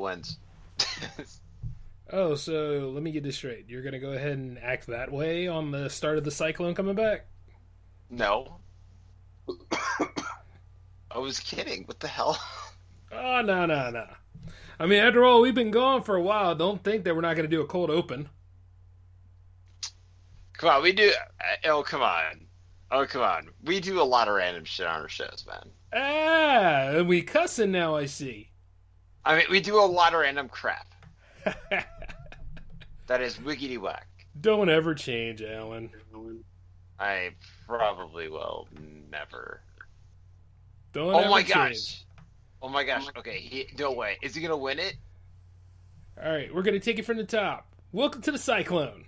wins. Oh, so let me get this straight. You're going to go ahead and act that way on the start of the Cyclone coming back? No. I was kidding. What the hell? Oh, no. I mean, after all, we've been gone for a while. Don't think that we're not going to do a cold open. Come on, we do. Oh, come on. Oh, come on. We do a lot of random shit on our shows, man. Ah, and we cussing now, I see. I mean, we do a lot of random crap. That is wiggity whack. Don't ever change, Alan. I probably will never. Don't Oh ever my change. gosh. Oh my gosh. Okay, no way. Is he going to win it? All right, we're going to take it from the top. Welcome to the Cyclone.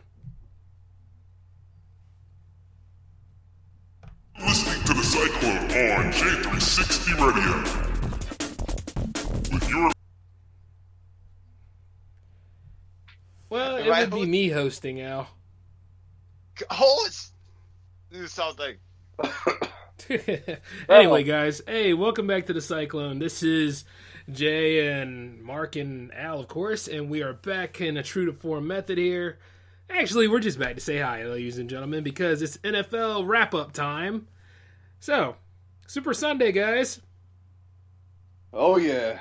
Listening to the Cyclone on J360 Radio. With your Well, it would be me hosting, Al. Oh, this sounds like... Anyway, guys, hey, welcome back to the Cyclone. This is Jay and Mark and Al, of course, and we are back in a true to form method here. Actually, we're just back to say hi, ladies and gentlemen, because it's NFL wrap-up time. So, Super Sunday, guys. Oh, yeah.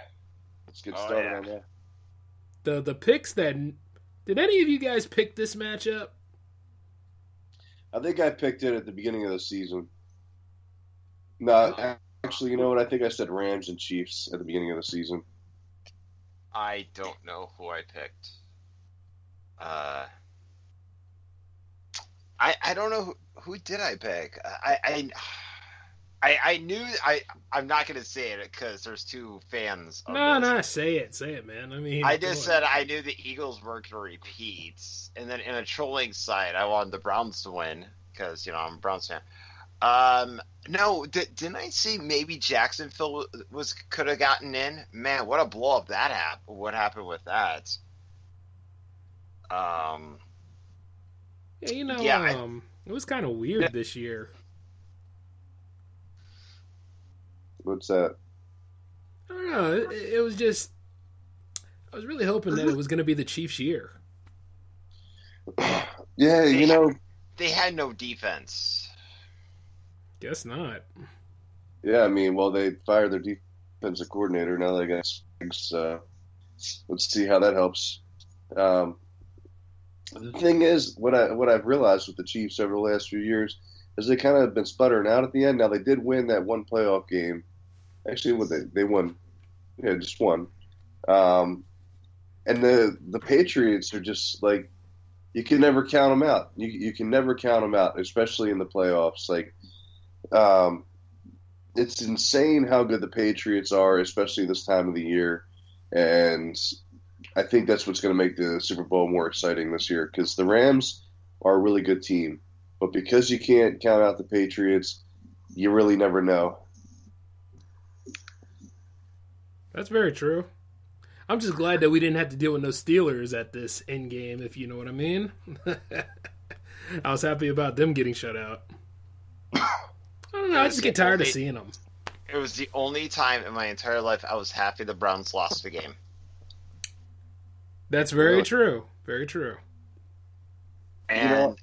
Let's get started on that. The picks that... Did any of you guys pick this matchup? I think I picked it at the beginning of the season. No, actually, you know what? I think I said Rams and Chiefs at the beginning of the season. I don't know who I picked. I don't know who did I pick. I knew I'm not going to say it because there's two fans. No, say it, man. I mean, I just said I knew the Eagles were going to repeat, and then in a trolling side, I wanted the Browns to win because I'm a Browns fan. No, didn't I see maybe Jacksonville could have gotten in? Man, what a blow up that happened! What happened with that? Yeah, it was kind of weird this year. What's that? I don't know. It was just... I was really hoping that it was going to be the Chiefs' year. Yeah, They had no defense. Guess not. Yeah, I mean, well, they fired their defensive coordinator. Now they got let's see how that helps. The thing is, what I've realized with the Chiefs over the last few years is they kind of been sputtering out at the end. Now, they did win that one playoff game. Actually, they won. Yeah, just one. And the Patriots are just like, you can never count them out. You can never count them out, especially in the playoffs. Like, it's insane how good the Patriots are, especially this time of the year. And I think that's what's going to make the Super Bowl more exciting this year, because the Rams are a really good team. But because you can't count out the Patriots, you really never know. That's very true. I'm just glad that we didn't have to deal with no Steelers at this end game, if you know what I mean. I was happy about them getting shut out. I don't know. I just get tired of seeing them. It was the only time in my entire life I was happy the Browns lost the game. That's very true. Very true. And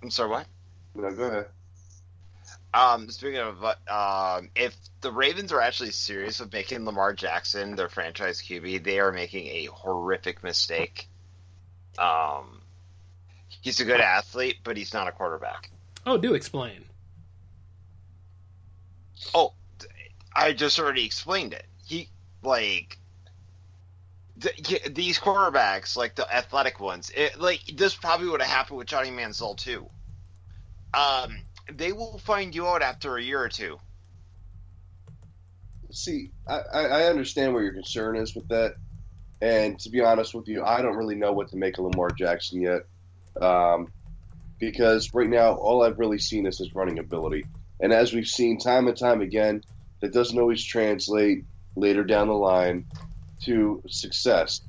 I'm sorry, what? No, go ahead. Speaking of, if the Ravens are actually serious with making Lamar Jackson their franchise QB, they are making a horrific mistake. He's a good athlete, but he's not a quarterback. Oh, do explain. Oh, I just already explained it. These quarterbacks, like the athletic ones, this probably would have happened with Johnny Manziel too. They will find you out after a year or two. See, I understand where your concern is with that. And to be honest with you, I don't really know what to make of Lamar Jackson yet. Because right now, all I've really seen is his running ability. And as we've seen time and time again, that doesn't always translate later down the line to success.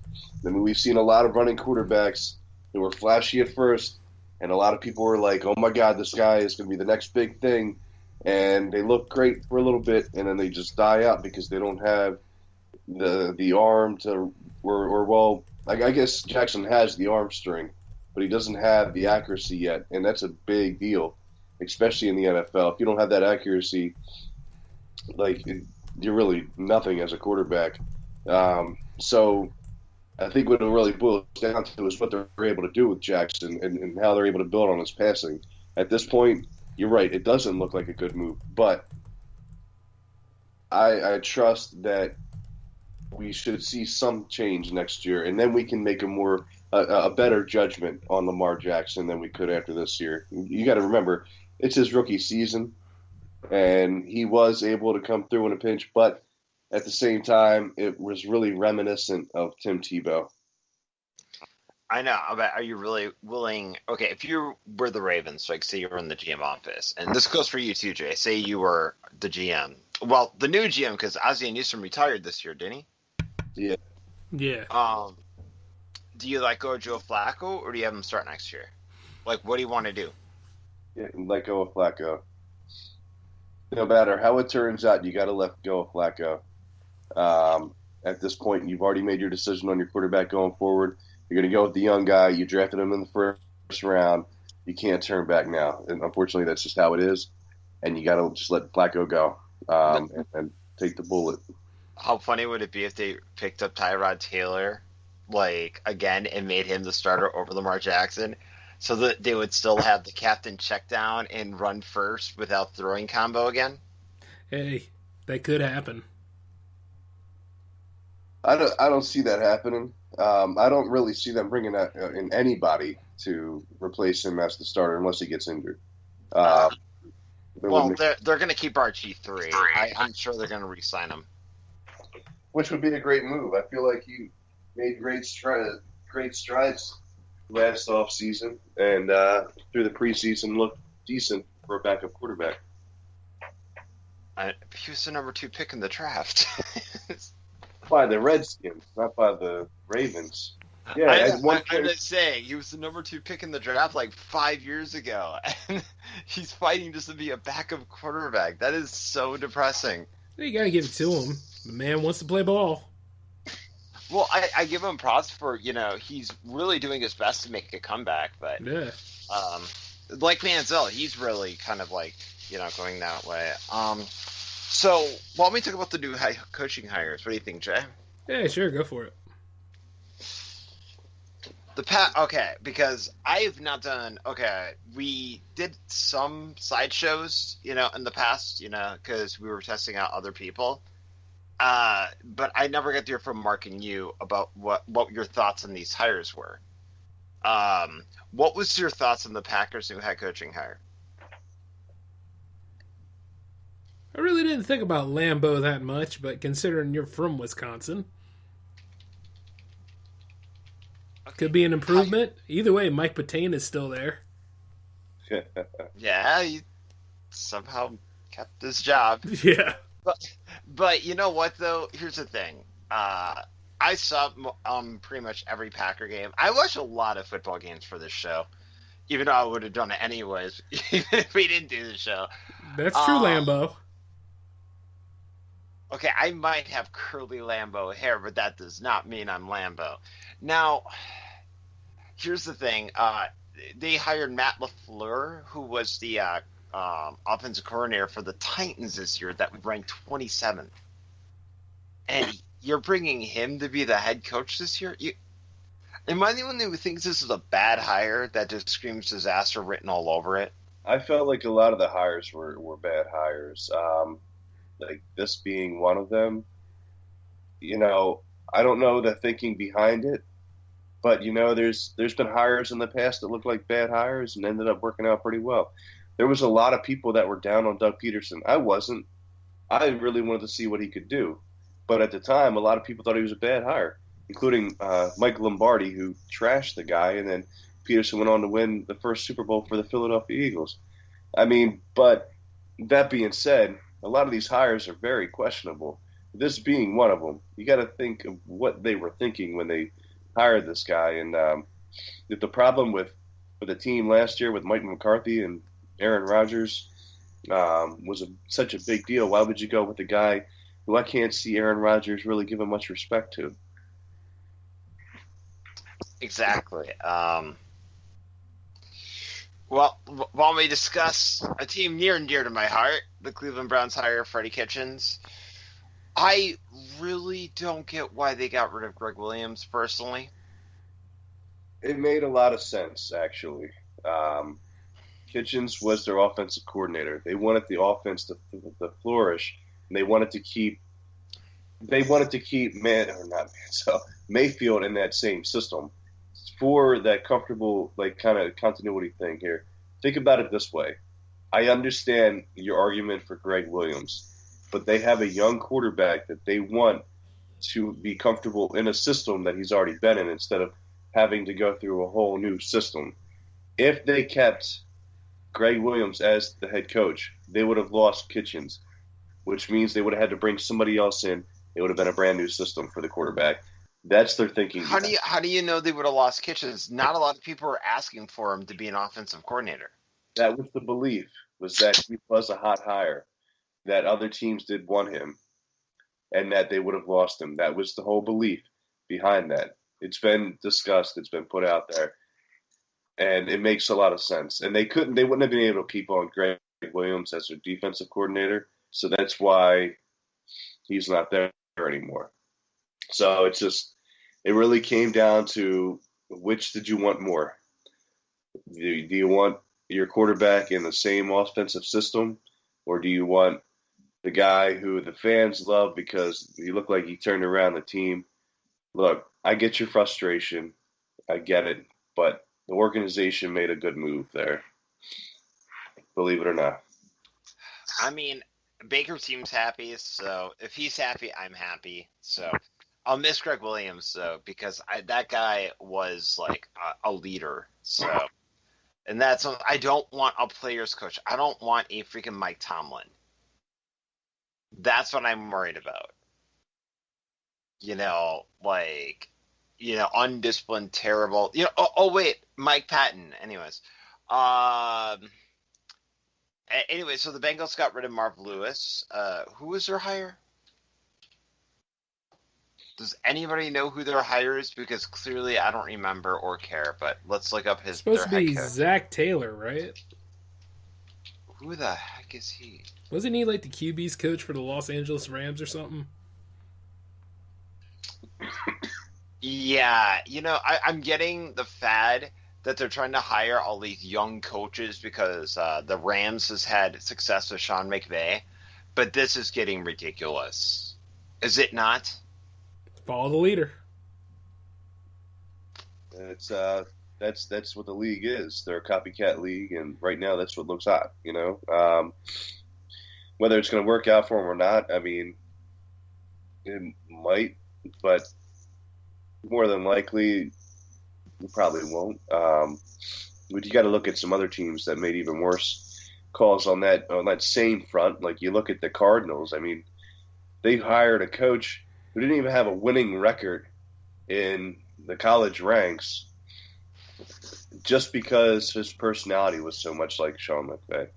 I mean, we've seen a lot of running quarterbacks who were flashy at first, and a lot of people were like, oh my God, this guy is going to be the next big thing. And they look great for a little bit, and then they just die out because they don't have the arm to, or well, I guess Jackson has the arm strength, but he doesn't have the accuracy yet, and that's a big deal, especially in the NFL. If you don't have that accuracy, like you're really nothing as a quarterback. So I think what it really boils down to is what they're able to do with Jackson and how they're able to build on his passing. At this point, you're right; it doesn't look like a good move, but I trust that we should see some change next year, and then we can make a better judgment on Lamar Jackson than we could after this year. You got to remember, it's his rookie season, and he was able to come through in a pinch, but at the same time, it was really reminiscent of Tim Tebow. I know, but are you really willing? Okay, if you were the Ravens, like say you were in the GM office, and this goes for you too, Jay. Say you were the GM. Well, the new GM, because Ozzie Newsome retired this year, didn't he? Yeah. Yeah. Do you let go of Joe Flacco, or do you have him start next year? Like, what do you want to do? Yeah, let go of Flacco. No matter how it turns out, you got to let go of Flacco. At this point, you've already made your decision on your quarterback going forward. You're going to go with the young guy. You drafted him in the first round. You can't turn back now. And unfortunately, that's just how it is. And you got to just let Flacco go and take the bullet. How funny would it be if they picked up Tyrod Taylor, like, again, and made him the starter over Lamar Jackson, so that they would still have the captain check down and run first without throwing combo again? Hey, that could happen. I don't see that happening. I don't really see them bringing in anybody to replace him as the starter unless he gets injured. Well, they're going to keep RG3. I'm sure they're going to re-sign him. Which would be a great move. I feel like he made great strides last offseason, and through the preseason looked decent for a backup quarterback. He was the number 2 pick in the draft. By the Redskins, not by the Ravens. Yeah, I'm just saying, he was the number 2 pick in the draft like 5 years ago, and he's fighting just to be a backup quarterback. That is so depressing. You gotta give it to him. The man wants to play ball. Well, I give him props for, he's really doing his best to make a comeback, but Yeah. Like Manziel, he's really kind of like, going that way. So why don't we talk about the new coaching hires? What do you think, Jay? Yeah, sure, go for it. Okay, because I have not done. Okay, we did some sideshows, in the past, because we were testing out other people. But I never got to hear from Mark and you about what your thoughts on these hires were. What was your thoughts on the Packers' new head coaching hire? I really didn't think about Lambeau that much, but considering you're from Wisconsin, could be an improvement. Either way, Mike Patane is still there. Yeah, he somehow kept his job. Yeah. But you know what, though? Here's the thing. I saw pretty much every Packer game. I watch a lot of football games for this show, even though I would have done it anyways, even if we didn't do the show. That's true, Lambeau. Okay, I might have curly Lambeau hair, but that does not mean I'm Lambeau. Now, here's the thing. They hired Matt LaFleur, who was the offensive coordinator for the Titans this year that ranked 27th. And you're bringing him to be the head coach this year? Am I the one who thinks this is a bad hire that just screams disaster written all over it? I felt like a lot of the hires were bad hires. Like this being one of them. I don't know the thinking behind it, but there's been hires in the past that looked like bad hires and ended up working out pretty well. There was a lot of people that were down on Doug Peterson. I wasn't. I really wanted to see what he could do, but at the time, a lot of people thought he was a bad hire, including Mike Lombardi, who trashed the guy, and then Peterson went on to win the first Super Bowl for the Philadelphia Eagles. But that being said, a lot of these hires are very questionable. This being one of them, you got to think of what they were thinking when they hired this guy. And the problem with the team last year with Mike McCarthy and Aaron Rodgers was such a big deal. Why would you go with a guy who I can't see Aaron Rodgers really giving much respect to. Exactly. Well, while we discuss a team near and dear to my heart, the Cleveland Browns hire Freddie Kitchens, I really don't get why they got rid of Greg Williams, personally. It made a lot of sense, actually. Kitchens was their offensive coordinator. They wanted the offense to flourish, and they wanted to keep Mayfield in that same system for that comfortable, like, kind of continuity thing here. Think about it this way. I understand your argument for Greg Williams, but they have a young quarterback that they want to be comfortable in a system that he's already been in instead of having to go through a whole new system. If they kept Greg Williams as the head coach, they would have lost Kitchens, which means they would have had to bring somebody else in. It would have been a brand new system for the quarterback. That's their thinking. How do you know they would have lost Kitchens? Not a lot of people were asking for him to be an offensive coordinator. That was the belief, was that he was a hot hire, that other teams did want him, and that they would have lost him. That was the whole belief behind that. It's been discussed. It's been put out there, and it makes a lot of sense. And they wouldn't have been able to keep on Greg Williams as their defensive coordinator, so that's why he's not there anymore. So it really came down to which did you want more? Do you want your quarterback in the same offensive system, or do you want the guy who the fans love because he looked like he turned around the team? Look, I get your frustration. I get it. But the organization made a good move there. Believe it or not. I mean, Baker seems happy, so if he's happy, I'm happy. So I'll miss Greg Williams, though, because that guy was like a leader. So, and I don't want a player's coach. I don't want a freaking Mike Tomlin. That's what I'm worried about. Undisciplined, terrible. Wait, Mike Patton. Anyways, so the Bengals got rid of Marv Lewis. Who was their hire? Does anybody know who their hire is? Because clearly I don't remember or care. But let's look up It's supposed to be Zach Taylor, right? Who the heck is he? Wasn't he like the QB's coach for the Los Angeles Rams or something? Yeah, I'm getting the fad that they're trying to hire all these young coaches because the Rams has had success with Sean McVay, but this is getting ridiculous. Is it not? Follow the leader. That's what the league is. They're a copycat league, and right now that's what looks hot. Whether it's going to work out for them or not, I mean, it might, but more than likely, it probably won't. But you got to look at some other teams that made even worse calls on that same front. Like you look at the Cardinals. I mean, they hired a coach who didn't even have a winning record in the college ranks, just because his personality was so much like Sean McVay.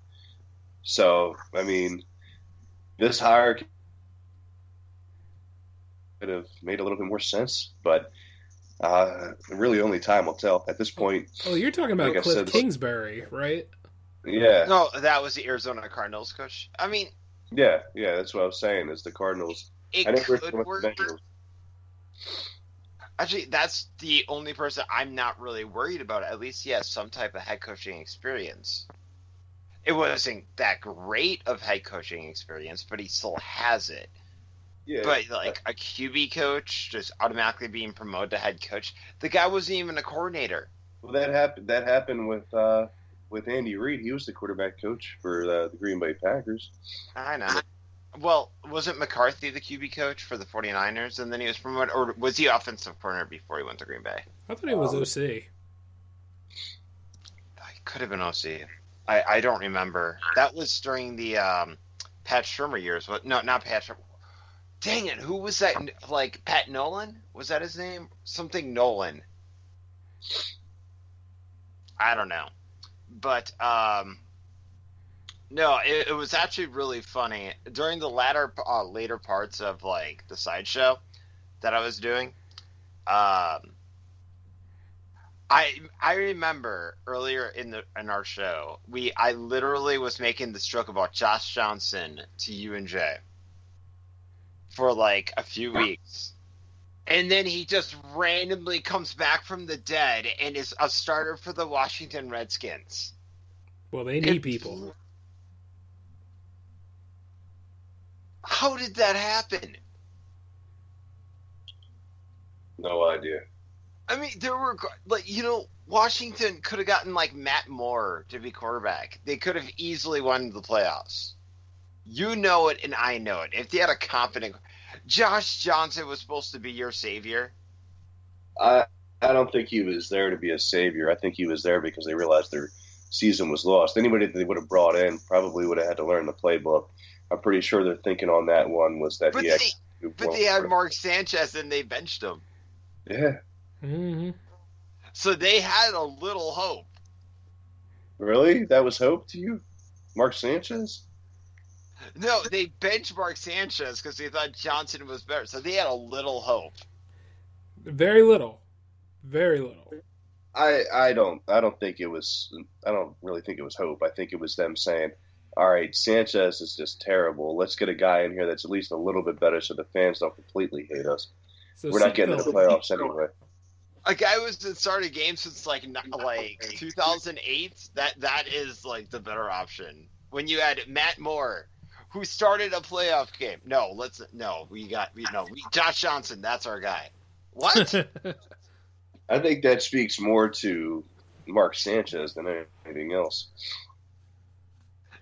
So, I mean, this hire could have made a little bit more sense, but really only time will tell at this point. Oh, you're talking about like Cliff Kingsbury, right? Yeah. No, that was the Arizona Cardinals coach. I mean, yeah, that's what I was saying. Is the Cardinals? It could work. Actually, that's the only person I'm not really worried about. At least he has some type of head coaching experience. It wasn't that great of head coaching experience, but he still has it. Yeah, but like a QB coach just automatically being promoted to head coach, the guy wasn't even a coordinator. Well, that happened with Andy Reid. He was the quarterback coach for the Green Bay Packers. I know. Well, wasn't McCarthy the QB coach for the 49ers, and then he was promoted, or was he offensive coordinator before he went to Green Bay? I thought he was OC. He could have been OC. I don't remember. That was during the Pat Shurmur years. No, not Pat Shurmur. Dang it, who was that? Like, Pat Nolan? Was that his name? Something Nolan. I don't know. But, No, it was actually really funny during the later parts of like the sideshow that I was doing. Um, I remember earlier in our show, I literally was making this joke about Josh Johnson to you and Jay for like a few weeks. And then he just randomly comes back from the dead and is a starter for the Washington Redskins. Well, they need people. How did that happen? No idea. I mean, there were like Washington could have gotten like Matt Moore to be quarterback. They could have easily won the playoffs. You know it, and I know it. If they had a competent, Josh Johnson was supposed to be your savior. I don't think he was there to be a savior. I think he was there because they realized their season was lost. Anybody that they would have brought in probably would have had to learn the playbook. I'm pretty sure their thinking on that one was that they had Mark Sanchez and they benched him. Yeah. Mm-hmm. So they had a little hope. Really? That was hope to you? Mark Sanchez? No, they benched Mark Sanchez because they thought Johnson was better. So they had a little hope. Very little. Very little. I don't think it was. I don't really think it was hope. I think it was them saying, "All right, Sanchez is just terrible. Let's get a guy in here that's at least a little bit better, so the fans don't completely hate us. So We're not getting to the playoffs anyway." A guy who's been starting games since like 2008. That is like the better option. When you had Matt Moore, who started a playoff game. Josh Johnson. That's our guy. What? I think that speaks more to Mark Sanchez than anything else.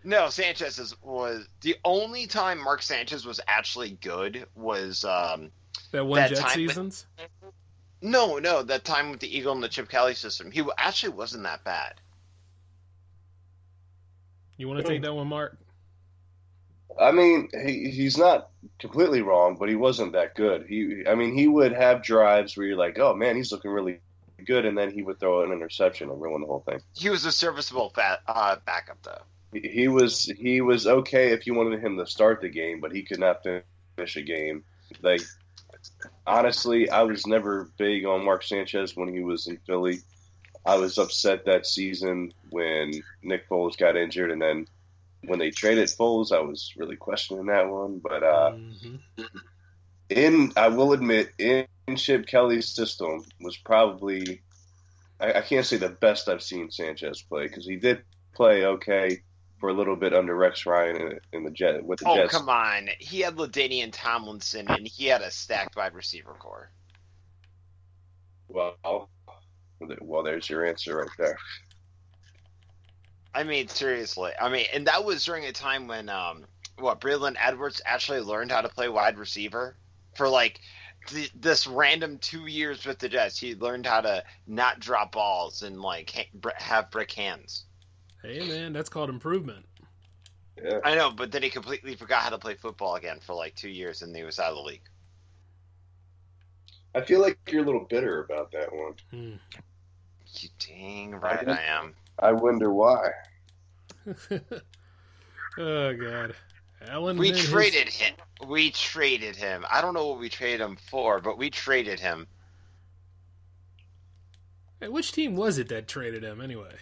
No, was the only time Mark Sanchez was actually good was that one Jet seasons? No, that time with the Eagle and the Chip Kelly system. He actually wasn't that bad. You want to take that one, Mark? I mean, he's not completely wrong, but he wasn't that good. He would have drives where you're like, oh man, he's looking really good, and then he would throw an interception and ruin the whole thing. He was a serviceable backup, though. He was okay if you wanted him to start the game, but he could not finish a game. Like, honestly, I was never big on Mark Sanchez when he was in Philly. I was upset that season when Nick Foles got injured, and then when they traded Foles, I was really questioning that one. But I will admit, in Chip Kelly's system was probably, I can't say the best I've seen Sanchez play, because he did play okay for a little bit under Rex Ryan with the Jets. Oh, come on. He had LaDainian Tomlinson, and he had a stacked wide receiver core. Well, there's your answer right there. I mean, seriously. And that was during a time when, Braylon Edwards actually learned how to play wide receiver for, like, this random 2 years with the Jets. He learned how to not drop balls and, like, have brick hands. Hey, man, that's called improvement. Yeah. I know, but then he completely forgot how to play football again for, like, 2 years, and he was out of the league. I feel like you're a little bitter about that one. You dang right I am. I wonder why. Oh, God. Alan, we traded him. I don't know what we traded him for, but we traded him. Hey, which team was it that traded him, anyway?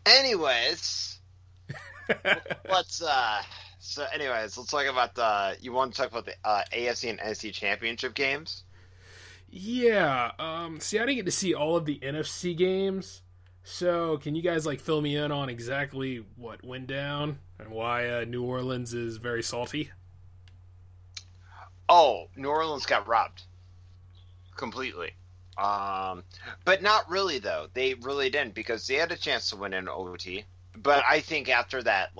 Anyways, let's talk about you want to talk about the AFC and NFC Championship games? Yeah. See, I didn't get to see all of the NFC games, so can you guys fill me in on exactly what went down and why New Orleans is very salty? Oh, New Orleans got robbed completely. But not really, though. They really didn't, because they had a chance to win in OT. But I think after that,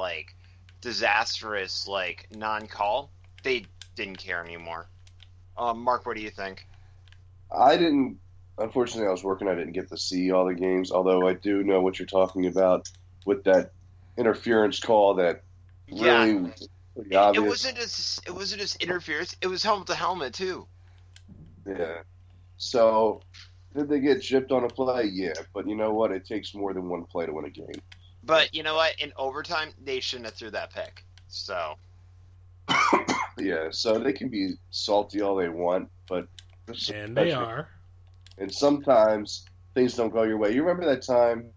disastrous, non-call, they didn't care anymore. Mark, what do you think? Unfortunately, I was working. I didn't get to see all the games, although I do know what you're talking about with that interference call that really pretty obvious. It wasn't just interference. It was helmet to helmet, too. Yeah. So, did they get gypped on a play? Yeah, but you know what? It takes more than one play to win a game. But you know what? In overtime, they shouldn't have threw that pick. So Yeah, so they can be salty all they want, but And they are. and sometimes things don't go your way. You remember that time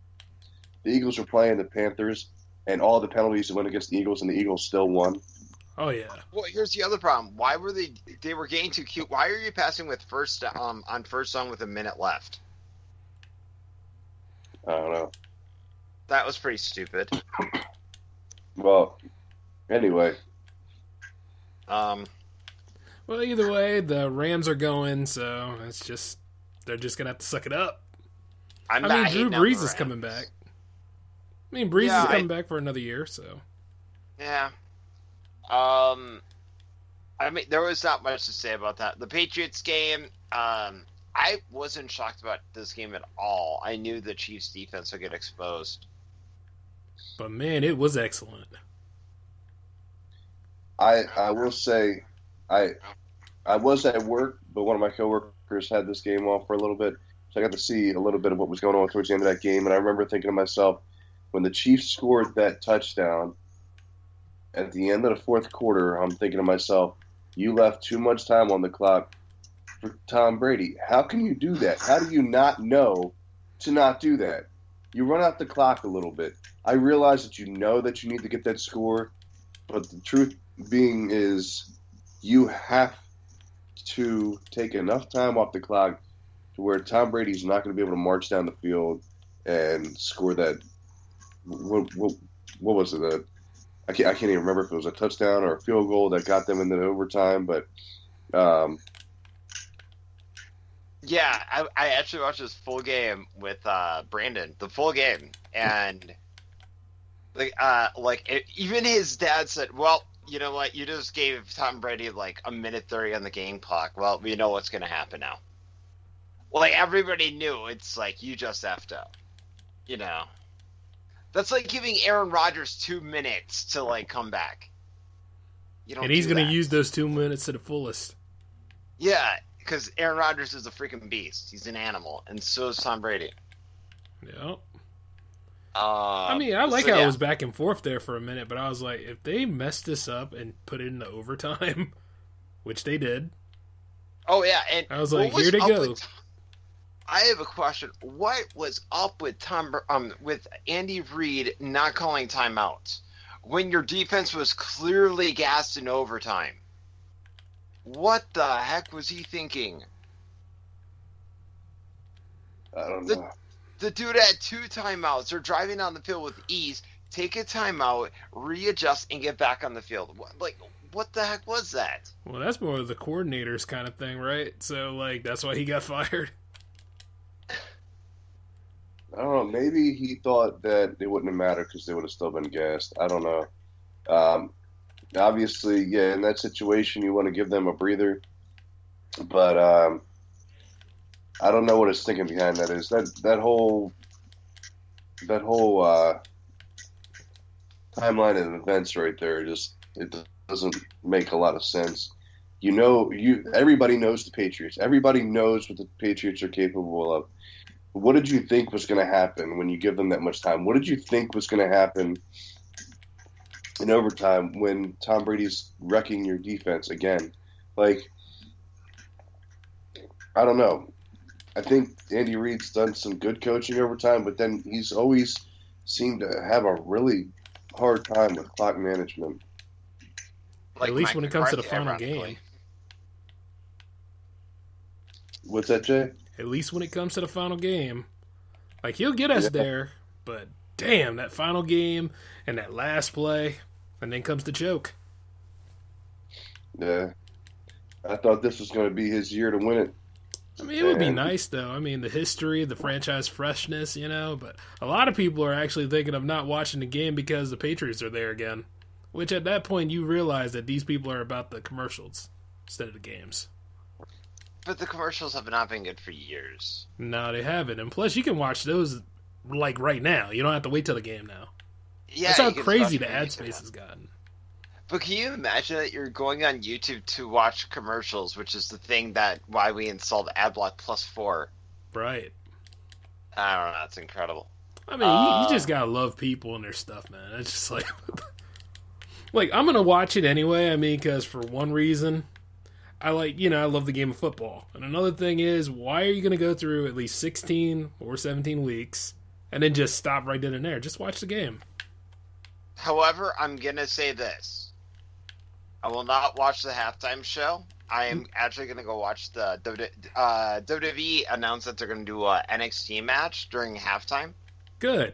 the Eagles were playing the Panthers, and all the penalties went against the Eagles, and the Eagles still won? Oh yeah. well, here's the other problem. Why were they were getting too cute? Why are you passing with on first down with a minute left? I don't know. That was pretty stupid. Well, anyway, Um, Well, either way, the Rams are going, so they're just gonna have to suck it up. I'm I not mean, hating Drew on the Brees is Rams. coming back. I mean, Brees Yeah, is coming back for another year, so. Yeah. I mean, there was not much to say about that. The Patriots game, I wasn't shocked about this game at all. I knew the Chiefs' defense would get exposed. But man, it was excellent. I will say I was at work, but one of my coworkers had this game off for a little bit, so I got to see a little bit of what was going on towards the end of that game. And I remember thinking to myself, when the Chiefs scored that touchdown at the end of the fourth quarter, I'm thinking to myself, you left too much time on the clock for Tom Brady. How can you do that? How do you not know to not do that? You run out the clock a little bit. I realize that you know that you need to get that score, but the truth being is you have to take enough time off the clock to where Tom Brady's not going to be able to march down the field and score that. What was it? I can't even remember if it was a touchdown or a field goal that got them into the overtime, but Yeah, I actually watched this full game with Brandon, the full game, and even his dad said, "Well, you know what? You just gave Tom Brady like a minute 30 on the game clock. Well, we know what's going to happen now." Well, like everybody knew, it's like you just effed up, you know. That's like giving Aaron Rodgers 2 minutes to like come back. You don't. And he's do going to that. use those 2 minutes to the fullest. Yeah, because Aaron Rodgers is a freaking beast. He's an animal, and so is Tom Brady. Yep. I I mean, I like how it was back and forth there for a minute, but I was like, if they mess this up and put it into overtime, which they did, Oh yeah, and I was what like, here they up go. I have a question. What was up with with Andy Reid not calling timeouts when your defense was clearly gassed in overtime? What the heck was he thinking? I don't know. The dude had 2 timeouts. They're driving on the field with ease. Take a timeout, readjust, and get back on the field. What the heck was that? Well, that's more of the coordinators kind of thing, right? So, like, that's why he got fired. I don't know. Maybe he thought that it wouldn't have mattered because they would have still been gassed. I don't know. Obviously, yeah, in that situation, you want to give them a breather. But I don't know what his thinking behind that is. That whole timeline of events right there it doesn't make a lot of sense. Everybody knows the Patriots. Everybody knows what the Patriots are capable of. What did you think was going to happen when you give them that much time? What did you think was going to happen in overtime when Tom Brady's wrecking your defense again? Like, I don't know. I think Andy Reid's done some good coaching over time, but then he's always seemed to have a really hard time with clock management. Like At least Mike when it comes to the McCarthy, final ironically. game. What's that, Jay? At least when it comes to the final game. Like, he'll get us there, but damn, that final game and that last play, and then comes the choke. Yeah. I thought this was going to be his year to win it. I mean, it would be And- nice, though. I mean, the history, the franchise freshness, but a lot of people are actually thinking of not watching the game because the Patriots are there again. Which, at that point, you realize that these people are about the commercials instead of the games. But the commercials have not been good for years. No, they haven't. And plus, you can watch those, like, right now. You don't have to wait till the game now. Yeah, That's how you can crazy watch the them ad YouTube. space has gotten. But can you imagine that you're going on YouTube to watch commercials, which is the thing why we installed AdBlock Plus 4? Right. I don't know. That's incredible. I mean, you just gotta love people and their stuff, man. It's just like, like I'm gonna watch it anyway. I mean, because for one reason, I love the game of football, and another thing is, why are you gonna go through at least 16 or 17 weeks and then just stop right then and there? Just watch the game. However, I'm gonna say this: I will not watch the halftime show. I am actually going to go watch the WWE announce that they're going to do a NXT match during halftime. Good.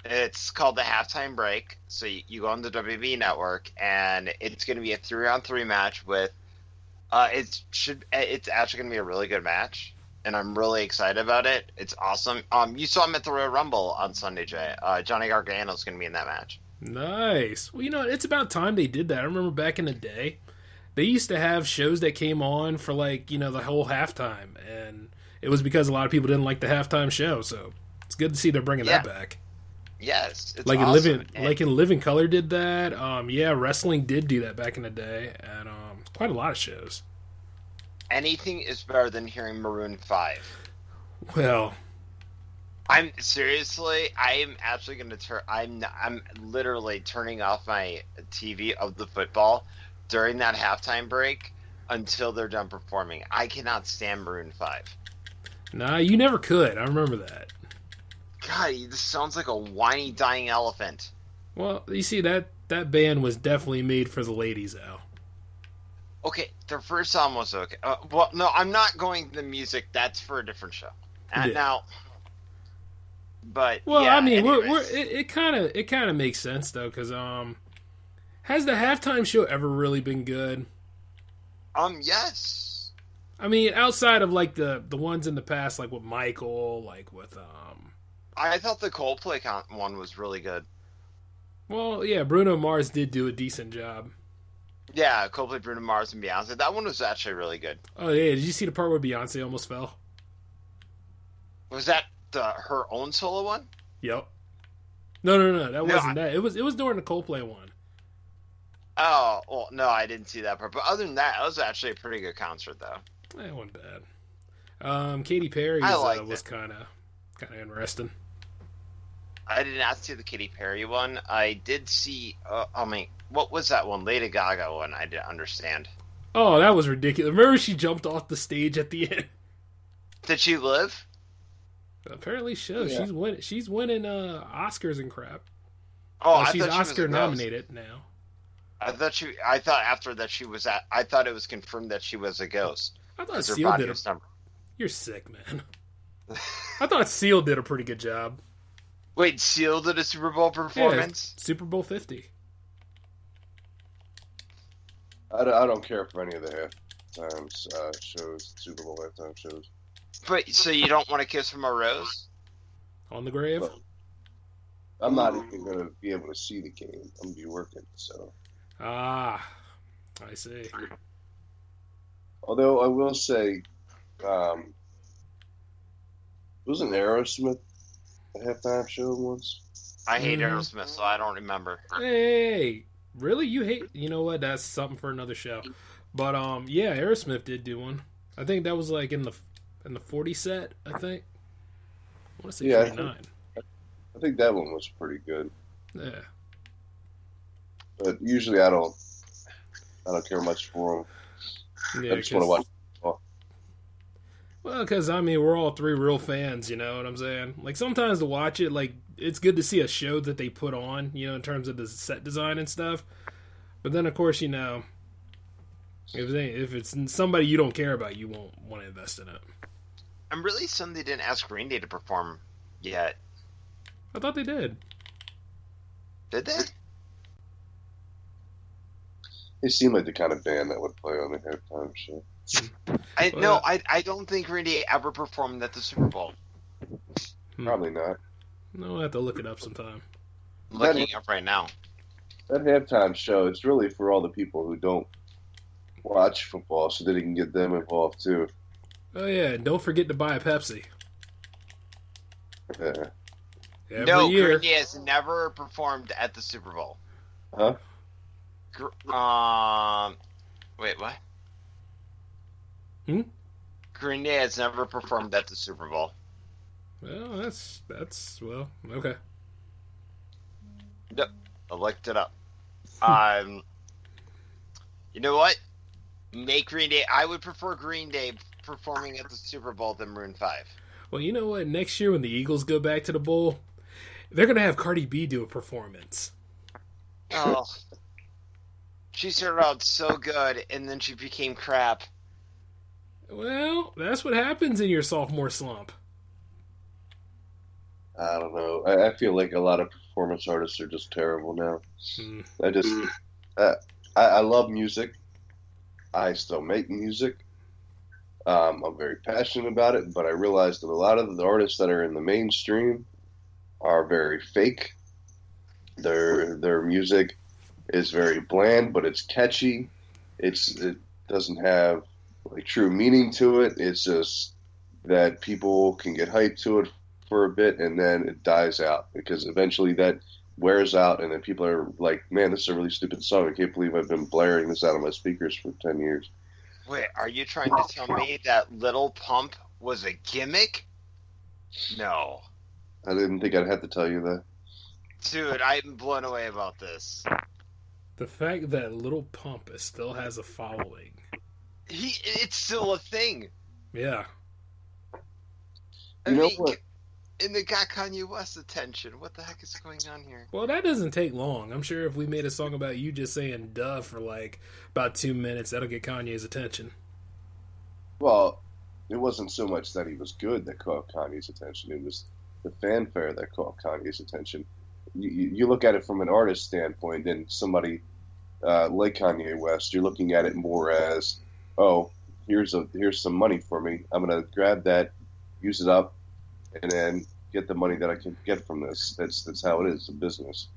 It's called the Halftime Break. So you go on the WWE Network, and it's going to be a 3-on-3 match with. It's actually going to be a really good match, and I'm really excited about it. It's awesome. You saw him at the Royal Rumble on Sunday, Jay. Johnny Gargano's going to be in that match. Nice. Well, it's about time they did that. I remember back in the day. They used to have shows that came on for the whole halftime, and it was because a lot of people didn't like the halftime show. So it's good to see they're bringing that back. Yes, it's like awesome. in Living Color did that. Wrestling did do that back in the day, and quite a lot of shows. Anything is better than hearing Maroon 5. Well, I'm actually going to turn. I'm literally turning off my TV of the football during that halftime break until they're done performing. I cannot stand Maroon 5. Nah, you never could. I remember that. God, this sounds like a whiny, dying elephant. Well, you see, that band was definitely made for the ladies, Al. Okay, their first album was okay. Well, no, I'm not going to the music. That's for a different show. And now... But, well, yeah, I mean, anyways. it kind of makes sense, though, because, has the halftime show ever really been good? Yes. I mean, outside of the ones in the past, like with Michael, like with I thought the Coldplay one was really good. Well, yeah, Bruno Mars did do a decent job. Yeah, Coldplay, Bruno Mars, and Beyonce. That one was actually really good. Oh yeah, did you see the part where Beyonce almost fell? Was that her own solo one? Yep. No, that wasn't that. It was during the Coldplay one. Oh, well, no, I didn't see that part. But other than that, it was actually a pretty good concert, though. It wasn't bad. Katy Perry's was kind of interesting. I did not see the Katy Perry one. I did see. What was that one? Lady Gaga one. I didn't understand. Oh, that was ridiculous. Remember she jumped off the stage at the end? Did she live? Apparently, so. Yeah. She's winning Oscars and crap. Oh, she's Oscar nominated now. I thought after that she was at. I thought it was confirmed that she was a ghost. I thought her Seal body did. was numbered. You're sick, man. I thought Seal did a pretty good job. Wait, Seal did a Super Bowl performance? Yeah, Super Bowl 50. I don't care for any of the halftime shows, Super Bowl halftime shows. But so you don't want to kiss from a rose? On the grave? But I'm not even going to be able to see the game. I'm going to be working, so. Ah, I see. Although I will say, wasn't Aerosmith a halftime show once? I hate Aerosmith, so I don't remember. Hey, really? You hate? You know what? That's something for another show. But yeah, Aerosmith did do one. I think that was like in the 40 set. I think. I want to say 49. I think that one was pretty good. Yeah. But usually I don't care much for them. Yeah, I just want to watch football. Well, because, I mean, we're all three real fans, you know what I'm saying? Like, sometimes to watch it, like, it's good to see a show that they put on, you know, in terms of the set design and stuff. But then, of course, you know, if it's somebody you don't care about, you won't want to invest in it. I'm really stunned they didn't ask Green Day to perform yet. I thought they did. Did they? They seem like the kind of band that would play on the halftime show. I don't think Green Day ever performed at the Super Bowl. Probably not. No, I'll have to look it up sometime. I'm looking it up right now. That halftime show, it's really for all the people who don't watch football so that they can get them involved too. Oh, yeah, and don't forget to buy a Pepsi. Yeah. Every year. Green Day has never performed at the Super Bowl. Huh? Wait, what? Hmm? Green Day has never performed at the Super Bowl. Well, well, okay. Yep, I looked it up. You know what? Make Green Day. I would prefer Green Day performing at the Super Bowl than Maroon 5. Well, you know what? Next year when the Eagles go back to the bowl, they're gonna have Cardi B do a performance. Oh, she started out so good, and then she became crap. Well, that's what happens in your sophomore slump. I don't know. I feel like a lot of performance artists are just terrible now. I just, I love music. I still make music. I'm very passionate about it, but I realize that a lot of the artists that are in the mainstream are very fake. Their music is very bland, but it's catchy. It doesn't have like true meaning to it. It's just that people can get hyped to it for a bit and then it dies out because eventually that wears out and then people are like, man, this is a really stupid song. I can't believe I've been blaring this out of my speakers for 10 years. Wait, are you trying to tell me that Little Pump was a gimmick? No. I didn't think I'd have to tell you that. Dude, I'm blown away about this. The fact that Little Pump still has a following. It's still a thing. Yeah. I You know mean, what? and it got Kanye West's attention. What the heck is going on here? Well, that doesn't take long. I'm sure if we made a song about you just saying duh for like about 2 minutes, that'll get Kanye's attention. Well, it wasn't so much that he was good that caught Kanye's attention. It was the fanfare that caught Kanye's attention. You look at it from an artist standpoint, and somebody like Kanye West, you're looking at it more as, oh, here's some money for me. I'm gonna grab that, use it up, and then get the money that I can get from this. That's how it is, a business.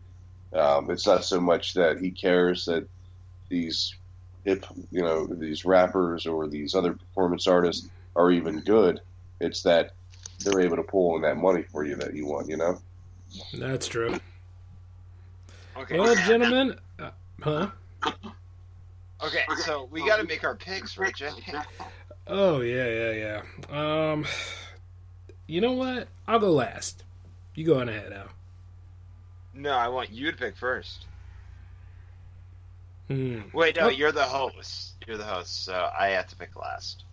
It's not so much that he cares that these these rappers or these other performance artists are even good. It's that they're able to pull in that money for you that you want, That's true. Okay. Well, gentlemen, huh? Okay, so we got to make our picks, right, Jay? Oh, yeah. You know what? I'll go last. You go on ahead, Al. No, I want you to pick first. Wait, no, Oh. you're the host. You're the host, so I have to pick last.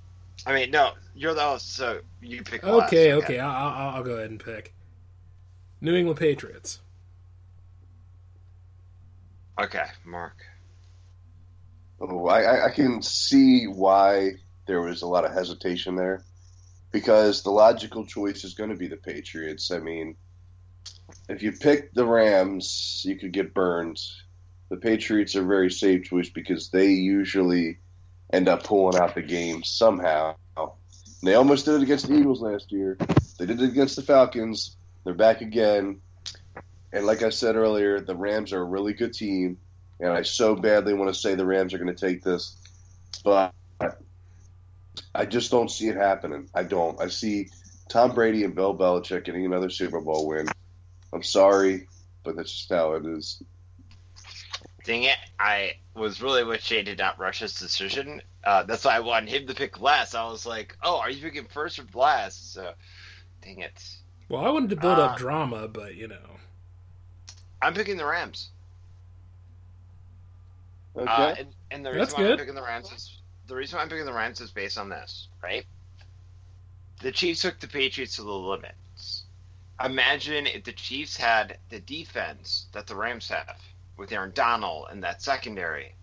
I mean, no, you're the host, so you pick last. Okay. I'll go ahead and pick New England Patriots. Okay, Mark. Oh, I can see why there was a lot of hesitation there, because the logical choice is going to be the Patriots. I mean, if you pick the Rams, you could get burned. The Patriots are a very safe choice because they usually end up pulling out the game somehow. They almost did it against the Eagles last year. They did it against the Falcons. They're back again. And like I said earlier, the Rams are a really good team, and I so badly want to say the Rams are going to take this, but I just don't see it happening. I don't. I see Tom Brady and Bill Belichick getting another Super Bowl win. I'm sorry, but that's just how it is. Dang it. I was really wish Jay did not rush his decision. That's why I wanted him to pick last. I was like, oh, are you picking first or last? So, dang it. Well, I wanted to build up drama, but, I'm picking the Rams. Okay. And the That's reason why good. I'm picking the Rams is based on this, right? The Chiefs took the Patriots to the limits. Imagine if the Chiefs had the defense that the Rams have with Aaron Donald and that secondary.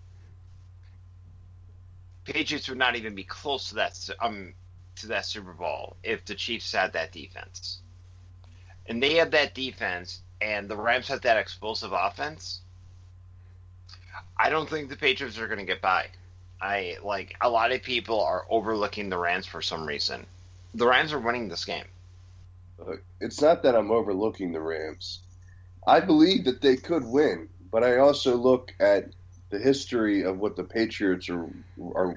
Patriots would not even be close to that Super Bowl if the Chiefs had that defense. And they had that defense, and the Rams had that explosive offense. I don't think the Patriots are going to get by. A lot of people are overlooking the Rams for some reason. The Rams are winning this game. It's not that I'm overlooking the Rams. I believe that they could win, but I also look at the history of what the Patriots are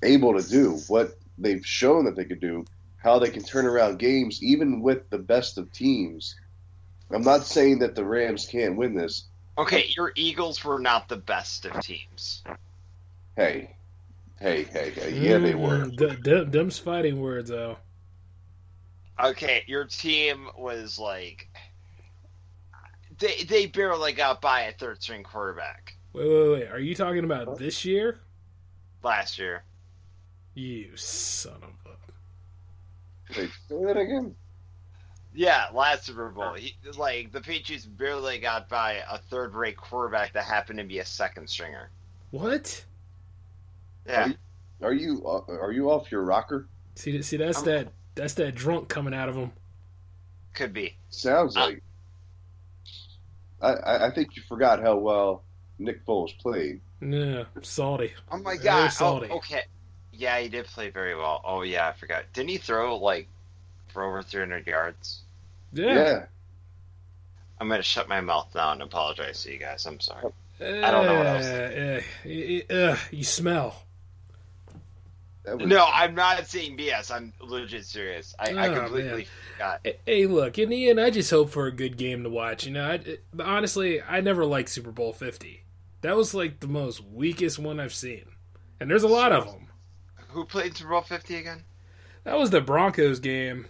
able to do, what they've shown that they could do, how they can turn around games even with the best of teams. I'm not saying that the Rams can't win this. Okay, your Eagles were not the best of teams. Hey. Yeah, they were. Them's fighting words, though. Okay, your team was like they barely got by a third string quarterback Wait. Are you talking about this year? last year. You son of a. Wait, say that again. Yeah, last Super Bowl. Like the Patriots barely got by a third-rate quarterback that happened to be a second stringer. What? Yeah, Are you off your rocker? See, that's that drunk coming out of him. could be. Sounds like. I think you forgot how well Nick Foles played. Yeah, salty. Oh my Very god. Oh, salty. okay. Yeah, he did play very well. Oh yeah, I forgot. Didn't he throw like for over 300 yards? Yeah. I'm gonna shut my mouth now and apologize to you guys. I'm sorry. I don't know what else. You smell. That was, No, I'm not saying BS. I'm legit serious. I Oh, completely forgot. Hey, look, in the end, I just hope for a good game to watch. You know, honestly, I never liked Super Bowl 50. That was like the most weakest one I've seen. And there's a lot of them. Who played Super Bowl 50 again? That was the Broncos game.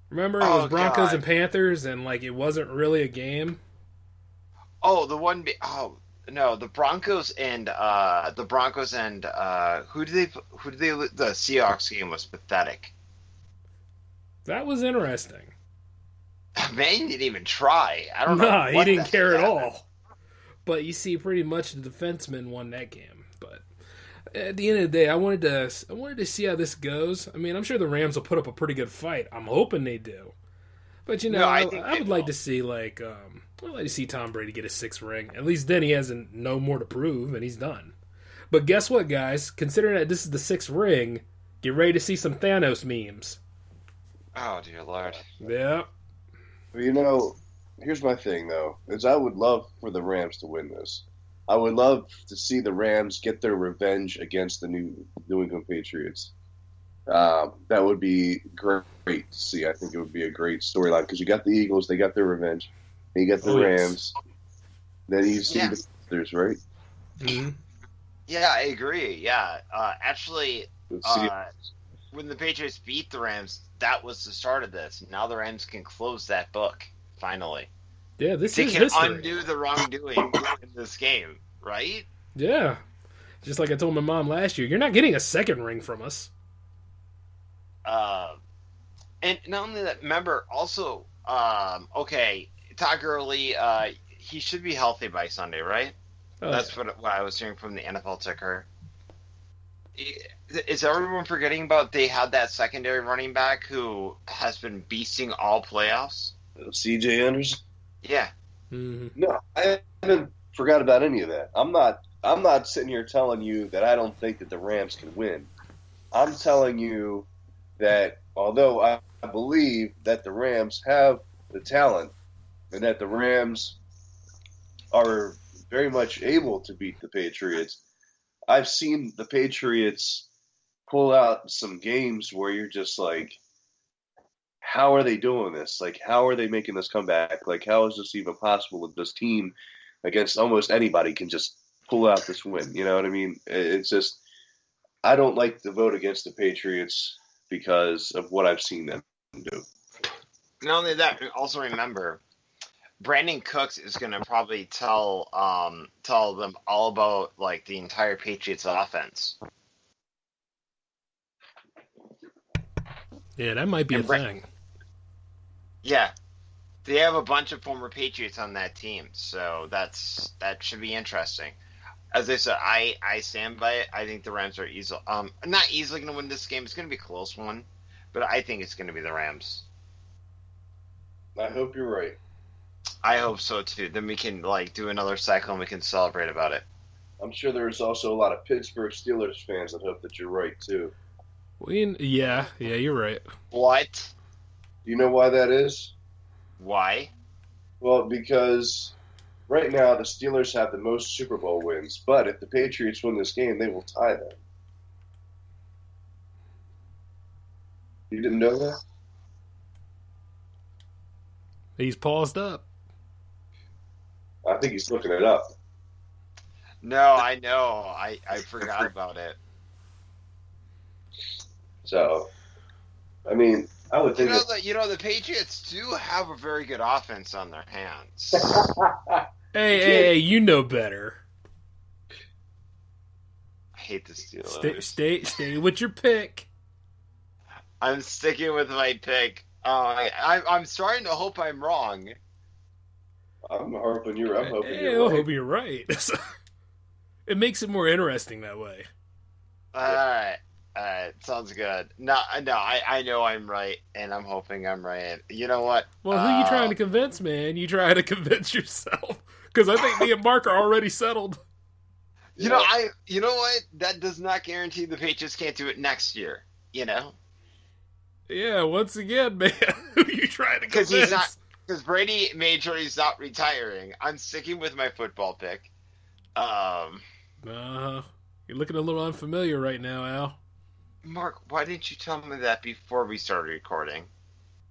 Remember, it Oh, was Broncos God. and Panthers, and like it wasn't really a game. Oh, the one. Oh no, the Broncos and who did they? The Seahawks game was pathetic. That was interesting. Man didn't even try. I don't know. Nah, he what didn't the care heck at happened. all. But you see, pretty much the defenseman won that game. But at the end of the day, I wanted to see how this goes. I mean, I'm sure the Rams will put up a pretty good fight. I'm hoping they do. But you know, No, I think would they like will. to see I'd like to see Tom Brady get a sixth ring. At least then he hasn't no more to prove, and he's done. But guess what, guys? Considering that this is the sixth ring, get ready to see some Thanos memes. Oh dear lord. Yeah. you know, here's my thing though: is I would love for the Rams to win this. I would love to see the Rams get their revenge against the New England Patriots. That would be great to see. I think it would be a great storyline because you got the Eagles, they got their revenge, and you got the Oh, yes. Rams. Then you see Yeah. the Panthers, right? Mhm. Yeah, I agree. Yeah, actually, Let's see. when the Patriots beat the Rams, that was the start of this. Now the Rams can close that book finally. Yeah, this They is can history. undo the wrongdoing in this game, right? Yeah. Just like I told my mom last year, you're not getting a second ring from us. And not only that, remember also, okay, Todd Gurley, he should be healthy by Sunday, right? Oh, That's what I was hearing from the NFL ticker. Is everyone forgetting about they had that secondary running back who has been beasting all playoffs? C.J. Anderson. Yeah. Mhm. No, I haven't forgot about any of that. I'm not sitting here telling you that I don't think that the Rams can win. I'm telling you that although I believe that the Rams have the talent and that the Rams are very much able to beat the Patriots, I've seen the Patriots pull out some games where you're just like, how are they doing this? Like, how are they making this comeback? Like, how is this even possible with this team against almost anybody can just pull out this win? You know what I mean? It's just, I don't like to vote against the Patriots because of what I've seen them do. Not only that, also remember, Brandon Cooks is going to probably tell them all about like the entire Patriots offense. Yeah, that might be a And Brett- thing. Yeah, they have a bunch of former Patriots on that team, so that should be interesting. As I said, I stand by it. I think the Rams are not easily going to win this game. It's going to be a close one, but I think it's going to be the Rams. I hope you're right. I hope so too. Then we can like do another cycle and we can celebrate about it. I'm sure there's also a lot of Pittsburgh Steelers fans that hope that you're right too. Yeah, you're right. What? Do you know why that is? Why? Well, because right now the Steelers have the most Super Bowl wins, but if the Patriots win this game, they will tie them. You didn't know that? He's paused up. I think he's looking it up. No, I know. I forgot about it. So, I mean, I would think The Patriots do have a very good offense on their hands. Hey, you know better. I hate the Steelers. Stay with your pick. I'm sticking with my pick. I'm starting to hope I'm wrong. I'm hoping you're right. I hope you're right. It makes it more interesting that way. All right. Sounds good. No, I know I'm right, and I'm hoping I'm right. You know what? Well, who you trying to convince, man? You trying to convince yourself? Because I think me and Mark are already settled. You know what? That does not guarantee the Patriots can't do it next year. You know? Yeah. Once again, man, who you trying to convince? Because Brady made sure he's not retiring. I'm sticking with my football pick. You're looking a little unfamiliar right now, Al. Mark, why didn't you tell me that before we started recording?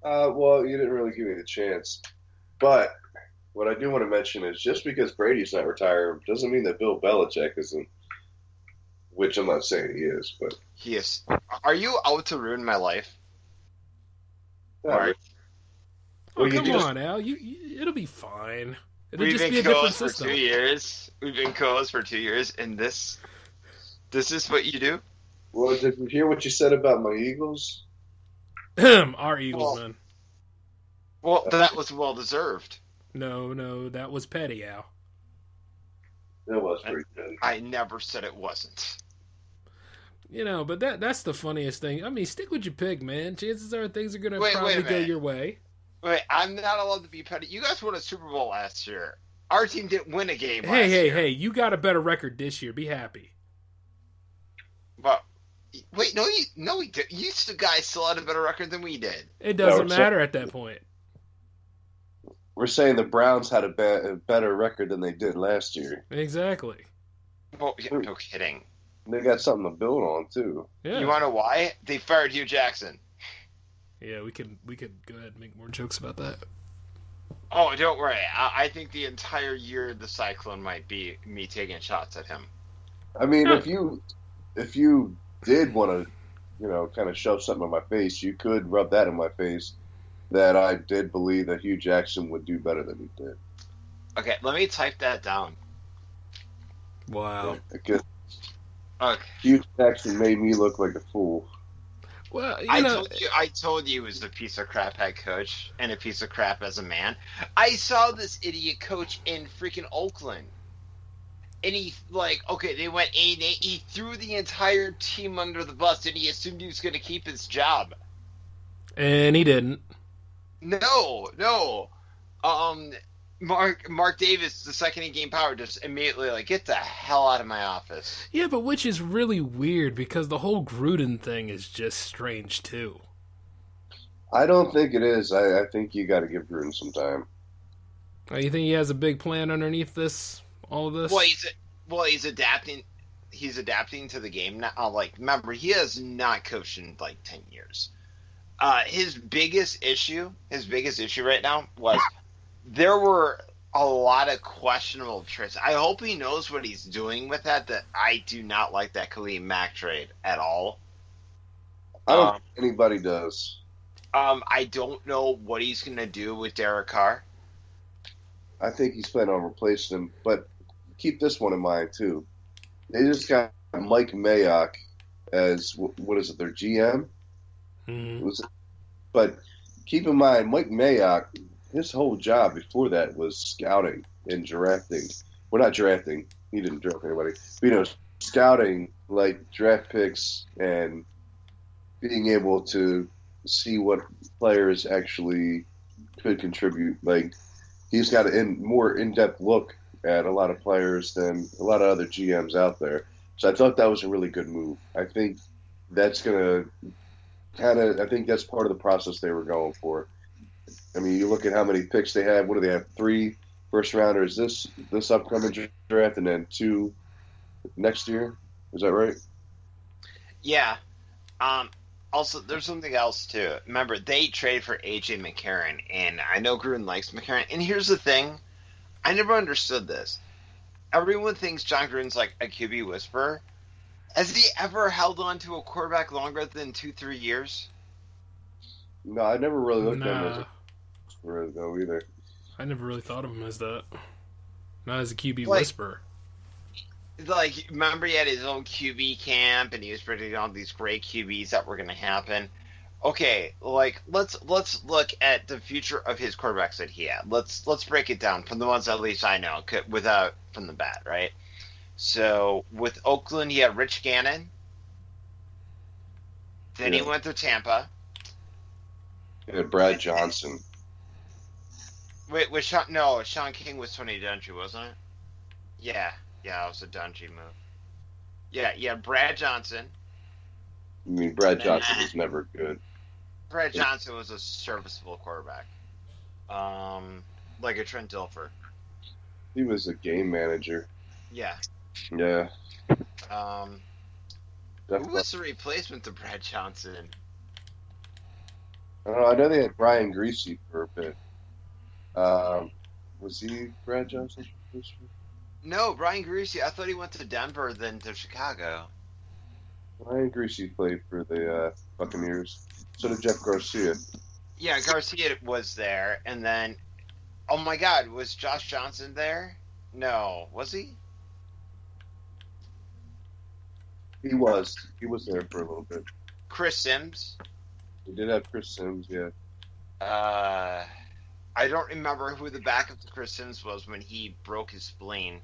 Well, you didn't really give me the chance. But what I do want to mention is just because Brady's not retiring doesn't mean that Bill Belichick isn't, which I'm not saying he is, but... He is. Are you out to ruin my life? Mark? Oh, come on, Al. It'll be fine. It'll just be a different system. 2 years. We've been co-hosts for 2 years, and this is what you do? Well, did you hear what you said about my Eagles? Our Eagles, man. Well, that was well deserved. No, that was petty, Al. That was pretty good. I never said it wasn't. But that's the funniest thing. I mean, stick with your pick, man. Chances are things are going to probably go your way. Wait, I'm not allowed to be petty. You guys won a Super Bowl last year. Our team didn't win a game last year. Hey, you got a better record this year. Be happy. But wait, no, we did. You guys still had a better record than we did. It doesn't matter at that point. We're saying the Browns had a better record than they did last year. Exactly. Well, no kidding. They got something to build on too. Yeah. You want to know why? They fired Hugh Jackson. Yeah, we could go ahead and make more jokes about that. Oh, don't worry. I think the entire year the Cyclone might be me taking shots at him. I mean, if you did want to, kind of shove something in my face, you could rub that in my face that I did believe that Hugh Jackson would do better than he did. Okay, let me type that down. Wow. Because okay. Hugh Jackson made me look like a fool. Well, I told you he was a piece of crap head coach and a piece of crap as a man. I saw this idiot coach in freaking Oakland. And they went 8-8. He threw the entire team under the bus, and he assumed he was going to keep his job. And he didn't. No. Mark Davis, the second he gained power, just immediately get the hell out of my office. Yeah, but which is really weird because the whole Gruden thing is just strange too. I don't think it is. I think you got to give Gruden some time. Oh, you think he has a big plan underneath all of this? He's adapting. He's adapting to the game now. Remember, he has not coached in 10 years. His biggest issue right now was there were a lot of questionable trades. I hope he knows what he's doing with that. That I do not like that Khalil Mack trade at all. I don't think anybody does. I don't know what he's going to do with Derek Carr. I think he's planning on replacing him, but keep this one in mind too. They just got Mike Mayock as what is it? Their GM. Mm-hmm. But keep in mind, Mike Mayock, his whole job before that was scouting and drafting. Well, not drafting. He didn't draft anybody. But, scouting draft picks and being able to see what players actually could contribute. He's got a more in-depth look at a lot of players than a lot of other GMs out there. So I thought that was a really good move. I think that's going to I think that's part of the process they were going for. I mean, you look at how many picks they have. What do they have? 3 first-rounders this upcoming draft and then 2 next year? Is that right? Yeah. Also, there's something else, too. Remember, they trade for A.J. McCarron, and I know Gruden likes McCarron. And here's the thing. I never understood this. Everyone thinks John Gruden's a QB whisperer. Has he ever held on to a quarterback longer than 2-3 years? No, I never really looked at him as Nah, a whisperer though either. I never really thought of him as that. Not as a QB Like- whisperer. Like, remember he had his own QB camp, and he was predicting all these great QBs that were going to happen. Okay, like let's look at the future of his quarterbacks that he had. Let's break it down from the ones at least I know, without from the bat, right? So with Oakland, he had Rich Gannon. Then he Yeah. went to Tampa. Yeah, Brad Johnson. Wait, Sean King was Tony Dungy, wasn't it? Yeah, it was a Dungy move. Yeah, Brad Johnson. I mean, Brad Johnson was never good. Brad Johnson was a serviceable quarterback. Like a Trent Dilfer. He was a game manager. Yeah. Yeah. Who was the replacement to Brad Johnson? I don't know. I know they had Brian Greasy for a bit. Was he Brad Johnson? No, Brian Greasy. I thought he went to Denver, then to Chicago. Brian Greasy played for the Buccaneers. So did Jeff Garcia. Yeah, Garcia was there, and then, oh my God, was Josh Johnson there? No, was he? He was. He was there for a little bit. Chris Sims. We did have Chris Sims, yeah. I don't remember who the backup to Chris Sims was when he broke his spleen.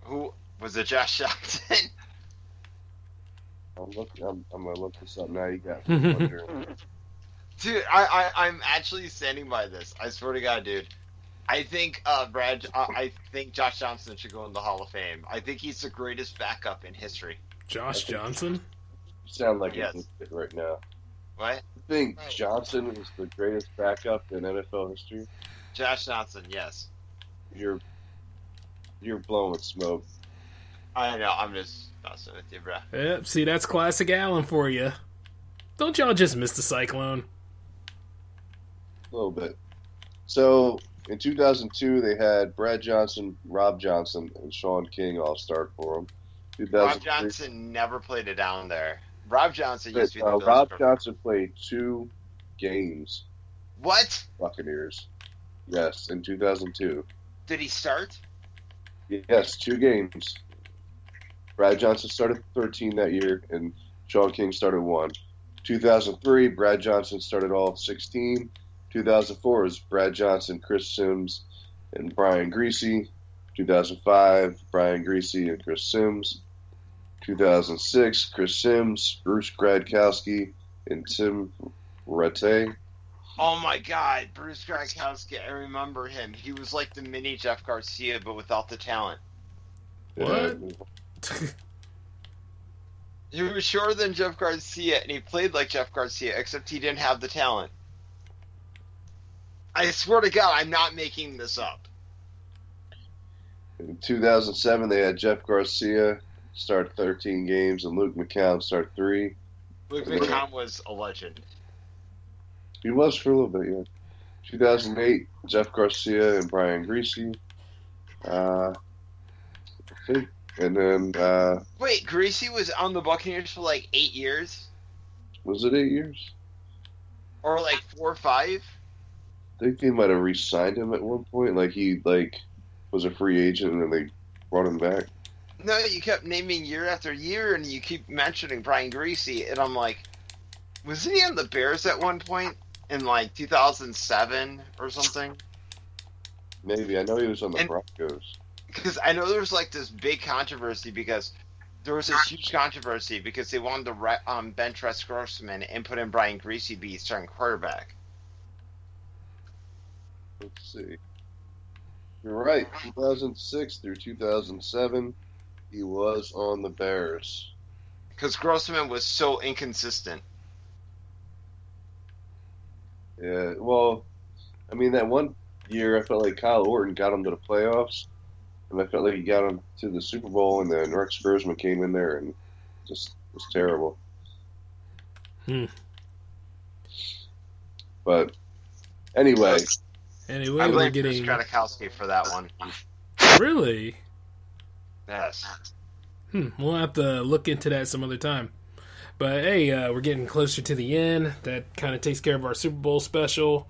Who was it? Josh Johnson? I'm gonna look this up now. You got me wondering. Dude, I'm actually standing by this. I swear to God, dude. I think I think Josh Johnson should go in the Hall of Fame. I think he's the greatest backup in history. Josh Johnson? You sound like Yes. an idiot right now. What? I think Johnson is the greatest backup in NFL history. Josh Johnson, yes. You're blowing smoke. I know. I'm just messing with you, bro. Yep, see, that's classic Allen for you. Don't y'all just miss the Cyclone? A little bit. So in 2002, they had Brad Johnson, Rob Johnson, and Sean King all start for them. Rob Johnson never played it down there. Rob Johnson used to be the Bills Rob coach. Johnson played 2 games. What? Buccaneers. Yes, in 2002. Did he start? Yes, 2 games. Brad Johnson started 13 that year, and Sean King started 1. 2003, Brad Johnson started all 16. 2004 was Brad Johnson, Chris Sims, and Brian Greasy. 2005, Brian Greasy and Chris Sims. 2006, Chris Sims, Bruce Gradkowski, and Tim Rattay. Oh my God, Bruce Gradkowski! I remember him. He was like the mini Jeff Garcia, but without the talent. What? He was shorter than Jeff Garcia, and he played like Jeff Garcia, except he didn't have the talent. I swear to God, I'm not making this up. In 2007, they had Jeff Garcia start 13 games and Luke McCown start 3. Luke McCown was a legend. He was for a little bit, yeah. 2008, Jeff Garcia and Brian Greasy. I think. And then, Wait, Greasy was on the Buccaneers for like 8 years? was it 8 years? Or like 4 or 5? I think they might have re-signed him at one point. Like, he, was a free agent and then they brought him back. No, you kept naming year after year, and you keep mentioning Brian Greasy, and I'm like, wasn't he on the Bears at one point in like 2007 or something? Maybe. I know he was on the And- Broncos. Because I know there was like this big controversy because there was this huge controversy because they wanted to bench Russ Grossman and put in Brian Greasy be starting quarterback. Let's see. You're right. 2006 through 2007, he was on the Bears. Because Grossman was so inconsistent. Yeah, well, I mean, that one year I felt like Kyle Orton got him to the playoffs, and I felt like he got him to the Super Bowl, and then Rex Grossman came in there and just was terrible. But anyway, Anyway, I we're blame Bruce getting... Gradkowski for that one. Really? Yes. We'll have to look into that some other time. But hey, we're getting closer to the end. That kind of takes care of our Super Bowl special.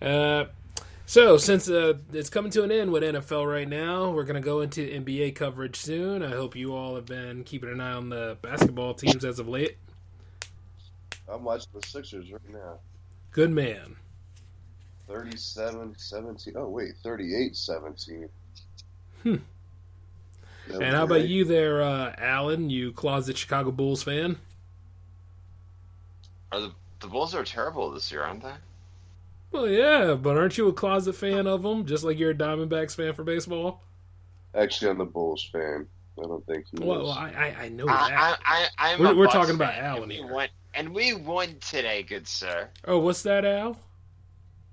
So since it's coming to an end with NFL right now, we're going to go into NBA coverage soon. I hope you all have been keeping an eye on the basketball teams as of late. I'm watching the Sixers right now. Good man. 37-17. Oh, wait, 38-17. And how about you there, Alan, you closet Chicago Bulls fan? The Bulls are terrible this year, aren't they? Well, yeah, but aren't you a closet fan of them, just like you're a Diamondbacks fan for baseball? Actually, I'm the Bulls fan. I don't think he Well, is. I know that. I'm We're a talking Bucks about fan, Alan and here. we won today, good sir. Oh, what's that, Al?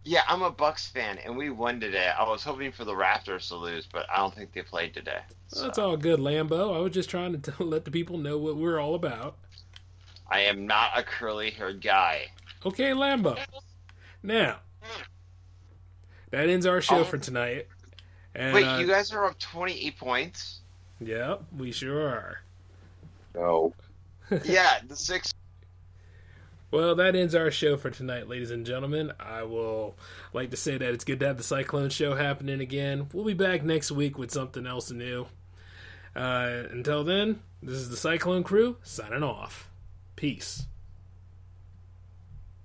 Yeah, I'm a Bucks fan, and we won today. I was hoping for the Raptors to lose, but I don't think they played today. So. That's all good, Lambo. I was just trying to let the people know what we're all about. I am not a curly-haired guy. Okay, Lambo. Now, that ends our show for tonight. And, wait, you guys are up 28 points? Yep, we sure are. No. Yeah, the Sixers. Well, that ends our show for tonight, ladies and gentlemen. I will like to say that it's good to have the Cyclone Show happening again. We'll be back next week with something else new. Until then, this is the Cyclone Crew signing off. Peace.